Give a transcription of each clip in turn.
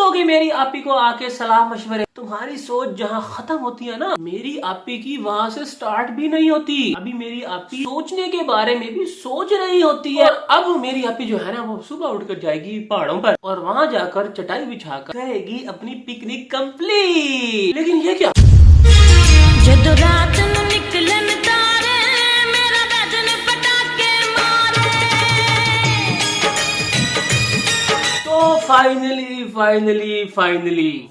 दोगे मेरी आपी को आके सलाह मशवरे? तुम्हारी सोच जहाँ खत्म होती है ना, मेरी आपी की वहाँ से स्टार्ट भी नहीं होती। अभी मेरी आपी सोचने के बारे में भी सोच रही होती है। और अब मेरी आपी जो है ना, वो सुबह उठकर जाएगी पहाड़ों पर और वहाँ जाकर चटाई बिछाकर करेगी अपनी पिकनिक कंप्लीट। लेकिन ये क्या, जदों रात नूं निकलन तारे, मेरा राजन पटाके मारे। तो फाइनली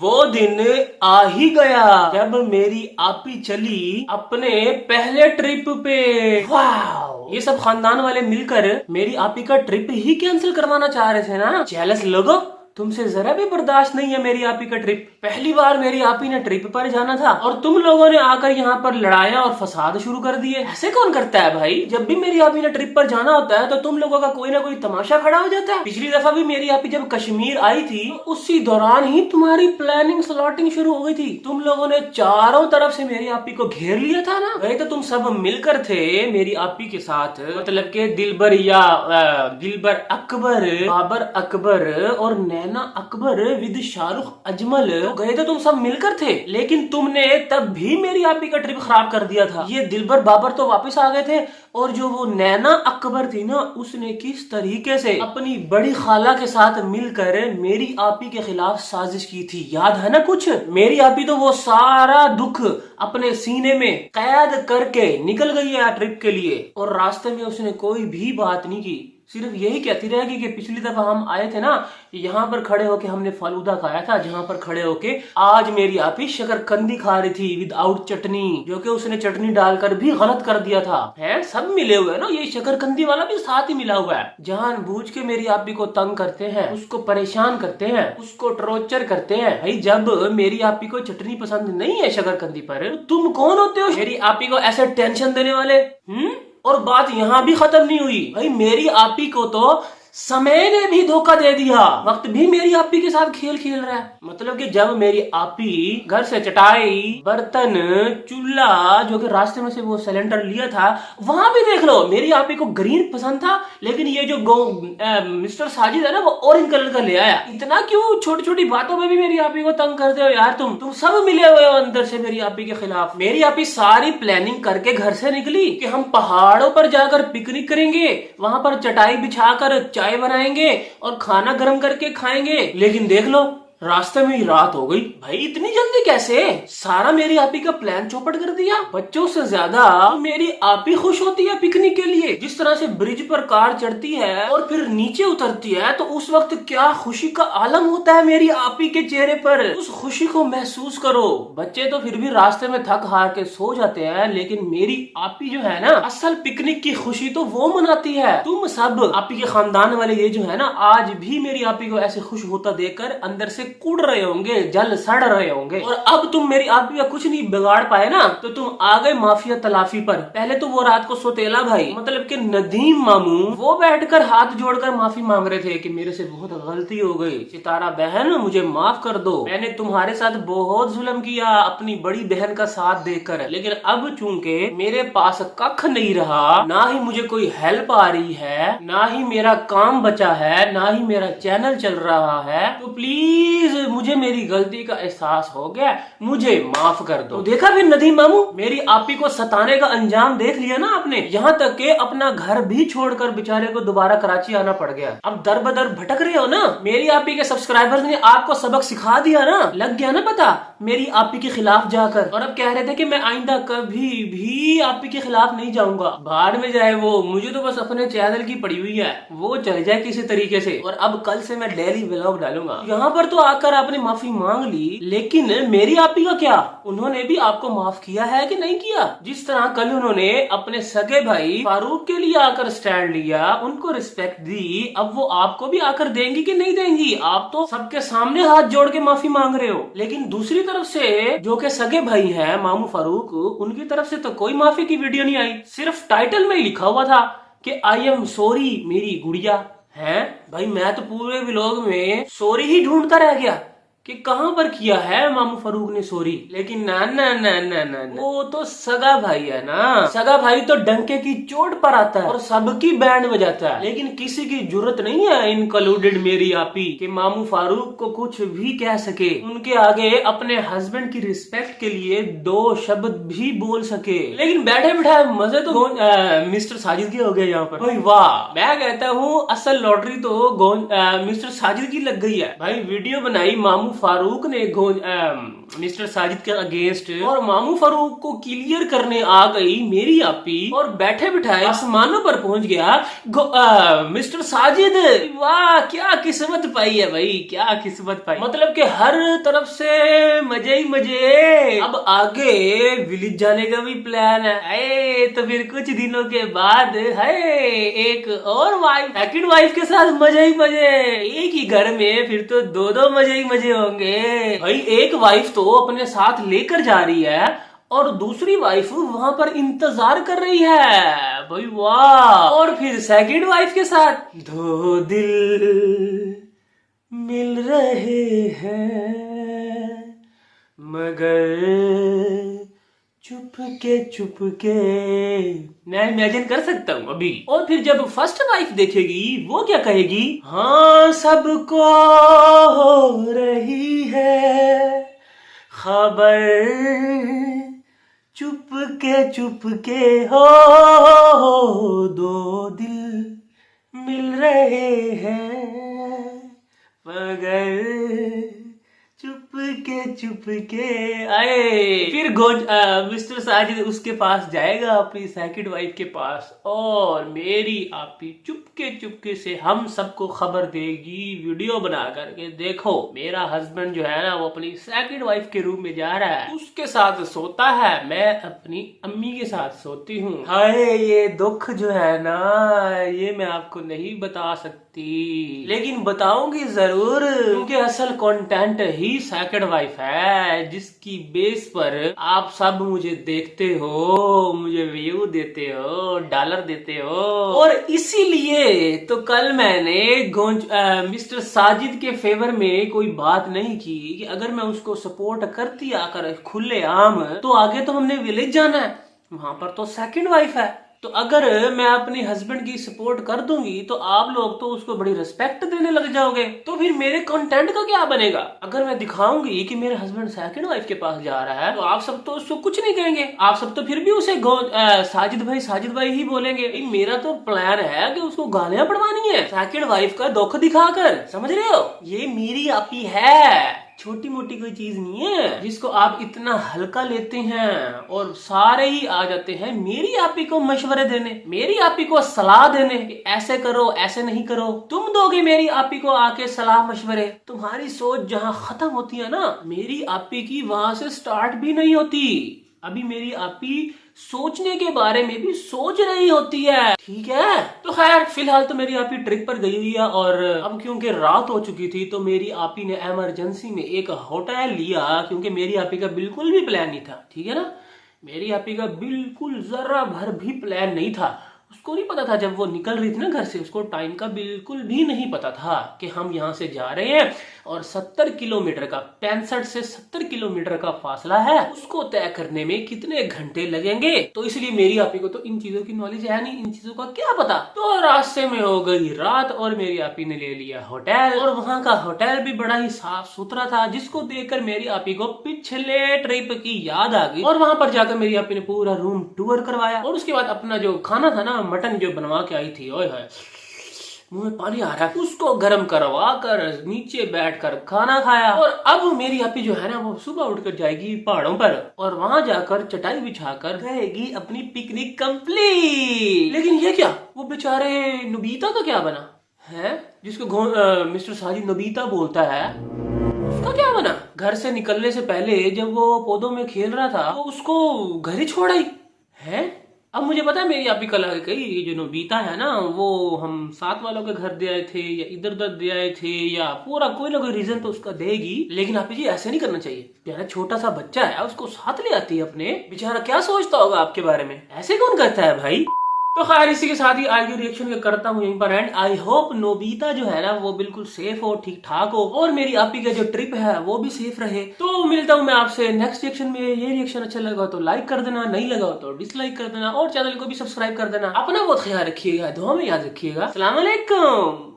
वो दिन आ ही गया जब मेरी आपी चली अपने पहले ट्रिप पे। वाह, ये सब खानदान वाले मिलकर मेरी आपी का ट्रिप ही कैंसिल करवाना चाह रहे थे ना। जेलस लोगो, तुमसे जरा भी बर्दाश्त नहीं है मेरी आपी का ट्रिप। पहली बार मेरी आपी ने ट्रिप पर जाना था और तुम लोगों ने आकर यहाँ पर लड़ाया और फसाद शुरू कर दिए। ऐसे कौन करता है भाई? जब भी मेरी आपी ने ट्रिप पर जाना होता है तो तुम लोगों का कोई ना कोई तमाशा खड़ा हो जाता है। पिछली दफा भी मेरी आपी जब कश्मीर आई थी तो उसी दौरान ही तुम्हारी प्लानिंग स्लॉटिंग शुरू हो गई थी। तुम लोगों ने चारों तरफ से मेरी आपी को घेर लिया था ना। वही तो तुम सब मिलकर थे मेरी आपी के साथ, मतलब के दिलबर अकबर, बाबर अकबर और नैना अकबर विद शाहरुख अजमल गए तो तुम सब मिलकर थे। लेकिन तुमने तब भी मेरी आपी का ट्रिप खराब कर दिया था। ये दिलबर बाबर तो वापस आ गए थे और जो वो नैना अकबर थी ना, उसने किस तरीके से अपनी बड़ी खाला के साथ मिलकर मेरी आपी के खिलाफ साजिश की थी, याद है ना कुछ? मेरी आपी तो वो सारा दुख अपने सीने में कैद करके निकल गई है ट्रिप के लिए और रास्ते में उसने कोई भी बात नहीं की। सिर्फ यही कहती रहेगी कि पिछली दफा हम आए थे ना, यहाँ पर खड़े होके हमने फालूदा खाया था, जहाँ पर खड़े होके आज मेरी आपी शकरकंदी खा रही थी विदाउट चटनी, जो कि उसने चटनी डालकर भी गलत कर दिया था। है सब मिले हुए हैं ना, ये शकरकंदी वाला भी साथ ही मिला हुआ है। जानबूझ के मेरी आपी को तंग करते हैं, उसको परेशान करते हैं, उसको टॉर्चर करते हैं। भाई जब मेरी आपी को चटनी पसंद नहीं है शकरकंदी पर, तो तुम कौन होते हो मेरी आपी को ऐसे टेंशन देने वाले? और बात यहाँ भी खत्म नहीं हुई भाई, मेरी आपी को तो समय ने भी धोखा दे दिया। वक्त भी मेरी आपी के साथ खेल खेल रहा है। मतलब कि जब मेरी आपी घर से चटाई, बर्तन, चूल्हा, जो कि रास्ते में से वो सिलेंडर लिया था, वहां भी देख लो मेरी आपी को ग्रीन पसंद था, लेकिन ये जो मिस्टर साजिद है ना, वो ऑरेंज कलर का ले आया। इतना क्यों छोटी छोटी बातों में भी मेरी आपी को तंग करते हो यार? तुम सब मिले हुए हो अंदर से मेरी आपी के खिलाफ। मेरी आपी सारी प्लानिंग करके घर से निकली कि हम पहाड़ों पर जाकर पिकनिक करेंगे, वहां पर चटाई बिछाकर चाय बनाएंगे और खाना गर्म करके खाएंगे। लेकिन देख लो रास्ते में ही रात हो गई। भाई इतनी जल्दी कैसे? सारा मेरी आपी का प्लान चौपट कर दिया। बच्चों से ज्यादा मेरी आपी खुश होती है पिकनिक के लिए। जिस तरह से ब्रिज पर कार चढ़ती है और फिर नीचे उतरती है तो उस वक्त क्या खुशी का आलम होता है मेरी आपी के चेहरे पर। उस खुशी को महसूस करो। बच्चे तो फिर भी रास्ते में थक हार के सो जाते हैं, लेकिन मेरी आपी जो है ना, असल पिकनिक की खुशी तो वो मनाती है। तुम सब आपी के खानदान वाले ये जो है ना, आज भी मेरी आपी को ऐसे खुश होता देखकर अंदर से कूद रहे होंगे, जल सड़ रहे होंगे। और अब तुम मेरी आपी का कुछ नहीं बिगाड़ पाए ना, तो तुम आ गए माफिया तलाफी पर। पहले तो वो रात को सोतेला भाई, मतलब कि नदीम मामू, वो बैठकर हाथ जोड़कर माफी मांग रहे थे कि मेरे से बहुत गलती हो गई, सितारा बहन मुझे माफ कर दो, मैंने तुम्हारे साथ बहुत जुल्म किया अपनी बड़ी बहन का साथ देकर। लेकिन अब चूंकि मेरे पास कख नहीं रहा, ना ही मुझे कोई हेल्प आ रही है, ना ही मेरा काम बचा है, ना ही मेरा चैनल चल रहा है, तो प्लीज मुझे मेरी गलती का एहसास हो गया, मुझे माफ कर दो। तो देखा फिर नदीम मामू, मेरी आपी को सताने का अंजाम देख लिया ना आपने। यहाँ तक के अपना घर भी छोड़कर बेचारे को दोबारा कराची आना पड़ गया। अब दर बदर भटक रहे हो ना। मेरी आपी के सब्सक्राइबर्स ने आपको सबक सिखा दिया ना, लग गया ना पता मेरी आपी के खिलाफ जाकर। और अब कह रहे थे कि मैं आइंदा कभी भी आपी के खिलाफ नहीं जाऊंगा। बाहर में जाए वो, मुझे तो बस अपने चैनल की पड़ी हुई है, वो चल जाए किसी तरीके से। और अब कल से मैं डेली व्लॉग डालूंगा। यहाँ पर तो आकर आपने माफी मांग ली, लेकिन मेरी आपी का क्या? उन्होंने भी आपको माफ किया है कि नहीं किया? जिस तरह कल उन्होंने अपने सगे भाई फारूक के लिए आकर स्टैंड लिया, उनको रिस्पेक्ट दी, अब वो आपको भी आकर देंगी कि नहीं देंगी? आप तो सबके सामने हाथ जोड़ के माफी मांग रहे हो, लेकिन दूसरी तरफ से जो के सगे भाई हैं मामू फारूक, उनकी तरफ से तो कोई माफी की वीडियो नहीं आई। सिर्फ टाइटल में ही लिखा हुआ था कि आई एम सॉरी मेरी गुड़िया। है भाई, मैं तो पूरे व्लॉग में सॉरी ही ढूंढता रह गया कि कहाँ पर किया है मामू फारूक ने चोरी। लेकिन ना ना ना ना ना, वो तो सगा भाई है ना। सगा भाई तो डंके की चोट पर आता है और सबकी बैंड बजाता है, लेकिन किसी की जरूरत नहीं है इनक्लूडेड मेरी आपी कि मामू फारूक को कुछ भी कह सके, उनके आगे अपने हस्बैंड की रिस्पेक्ट के लिए दो शब्द भी बोल सके। लेकिन बैठे बिठाए मजे तो मिस्टर साजिद के हो गए यहाँ पर। भाई वाह, मैं कहता हूँ असल लॉटरी तो मिस्टर साजिद की लग गई है। भाई वीडियो बनाई मामू फारूक ने मिस्टर साजिद के अगेंस्ट और मामू फारूक को क्लियर करने आ गई मेरी आपी और बैठे बिठाए आसमानों पर पहुंच गया मिस्टर साजिद। वाह, क्या किस्मत पाई है भाई, क्या किस्मत पाई। मतलब कि हर तरफ से मजे ही मजे। अब आगे विलेज जाने का भी प्लान है। तो फिर कुछ दिनों के बाद है एक और वाइफ, सेकंड वाइफ के साथ मजे ही मजे। एक ही घर में फिर तो दो दो मजे ही मजे होंगे भाई। एक वाइफ तो अपने साथ लेकर जा रही है और दूसरी वाइफ वहां पर इंतजार कर रही है। भाई वाह। और फिर सेकंड वाइफ के साथ दो दिल मिल रहे हैं मगर चुपके मैं इमेजिन कर सकता हूँ अभी। और फिर जब फर्स्ट वाइफ देखेगी वो क्या कहेगी, हाँ सबको हो रही है खबर चुपके हो दो दिल मिल रहे हैं मगर चुपके आए। फिर मिस्टर साजिद उसके पास जाएगा अपनी सेकंड वाइफ के पास और मेरी आपी चुपके से हम सबको खबर देगी वीडियो बना करके, देखो मेरा हस्बैंड जो है ना वो अपनी सेकंड वाइफ के रूम में जा रहा है, उसके साथ सोता है, मैं अपनी अम्मी के साथ सोती हूँ। हाय, ये दुख जो है ना ये मैं आपको नहीं बता सकती, लेकिन बताऊंगी जरूर, क्योंकि असल कंटेंट ही सेकंड वाइफ है जिसकी बेस पर आप सब मुझे देखते हो, मुझे व्यू देते हो, डॉलर देते हो। और इसीलिए तो कल मैंने मिस्टर साजिद के फेवर में कोई बात नहीं की कि अगर मैं उसको सपोर्ट करती आकर खुले आम तो आगे तो हमने विलेज जाना है, वहां पर तो सेकंड वाइफ है। तो अगर मैं अपने हस्बैंड की सपोर्ट कर दूंगी तो आप लोग तो उसको बड़ी रिस्पेक्ट देने लग जाओगे, तो फिर मेरे कंटेंट का क्या बनेगा। अगर मैं दिखाऊंगी कि मेरे हस्बैंड सेकंड वाइफ के पास जा रहा है तो आप सब तो उसको कुछ नहीं कहेंगे, आप सब तो फिर भी उसे साजिद भाई ही बोलेंगे। मेरा तो प्लान है कि उसको गालियां पड़वानी है सेकंड वाइफ का दुख दिखाकर, समझ रहे हो। ये मेरी आपी है, छोटी मोटी कोई चीज नहीं है जिसको आप इतना हल्का लेते हैं और सारे ही आ जाते हैं मेरी आपी को मशवरे देने, मेरी आपी को सलाह देने कि ऐसे करो ऐसे नहीं करो। तुम दोगे मेरी आपी को आके सलाह मशवरे, तुम्हारी सोच जहाँ खत्म होती है ना मेरी आपी की वहां से स्टार्ट भी नहीं होती। अभी मेरी आपी सोचने के बारे में भी सोच रही होती है, ठीक है। तो खैर फिलहाल तो मेरी आपी ट्रिप पर गई हुई है और अब क्योंकि रात हो चुकी थी तो मेरी आपी ने इमरजेंसी में एक होटल लिया, क्योंकि मेरी आपी का बिल्कुल भी प्लान नहीं था, ठीक है ना। मेरी आपी का बिल्कुल जरा भर भी प्लान नहीं था, उसको नहीं पता था जब वो निकल रही थी ना घर से, उसको टाइम का बिल्कुल भी नहीं पता था कि हम यहाँ से जा रहे हैं और 70 किलोमीटर का 65 से 70 किलोमीटर का फासला है, उसको तय करने में कितने घंटे लगेंगे। तो इसलिए मेरी आपी को तो इन चीजों की नॉलेज है नहीं, इन चीजों का क्या पता। तो रास्ते में हो गई रात और मेरी आपी ने ले लिया होटल, और वहाँ का होटल भी बड़ा ही साफ सुथरा था, जिसको देखकर मेरी आपी को पिछले ट्रिप की याद आ गई। और वहाँ पर जाकर मेरी आपी ने पूरा रूम टूर करवाया और उसके बाद अपना जो खाना था ना, मटन जो बनवा के आई थी, ओए है मुंह में पानी आ रहा है, उसको गर्म करवा कर नीचे बैठकर खाना खाया। और अब मेरी आपी जो है ना वो सुबह उठकर जाएगी पहाड़ों पर और वहां जाकर चटाई बिछाकर रहेगी अपनी पिकनिक कंप्लीट। लेकिन ये क्या, वो बेचारे नोबिता का क्या बना है, जिसको मिस्टर साजिद नोबिता बोलता है, उसका क्या बना। घर से निकलने से पहले जब वो पौधों में खेल रहा था तो उसको घर ही छोड़ आई है। अब मुझे पता है मेरी आपी कल आ गई, ये जो नोबिता है ना वो हम साथ वालों के घर दे आए थे या इधर उधर दे आए थे या पूरा कोई ना कोई रीजन तो उसका देगी। लेकिन आपी जी ऐसे नहीं करना चाहिए, प्यारा छोटा सा बच्चा है उसको साथ ले आती है अपने, बेचारा क्या सोचता होगा आपके बारे में, ऐसे कौन करता है भाई। तो खैर इसी के साथ ही आज की रिएक्शन का करता हूँ यहीं पर एंड। आई होप नोबिता जो है ना वो बिल्कुल सेफ हो, ठीक ठाक हो, और मेरी आपी का जो ट्रिप है वो भी सेफ रहे। तो मिलता हूँ मैं आपसे नेक्स्ट रिएक्शन में। ये रिएक्शन अच्छा लगा तो लाइक कर देना, नहीं लगा तो डिसलाइक कर देना, और चैनल को भी सब्सक्राइब कर देना। अपना बहुत ख्याल रखिएगा, दुआ में याद रखिएगा। अस्सलाम वालेकुम।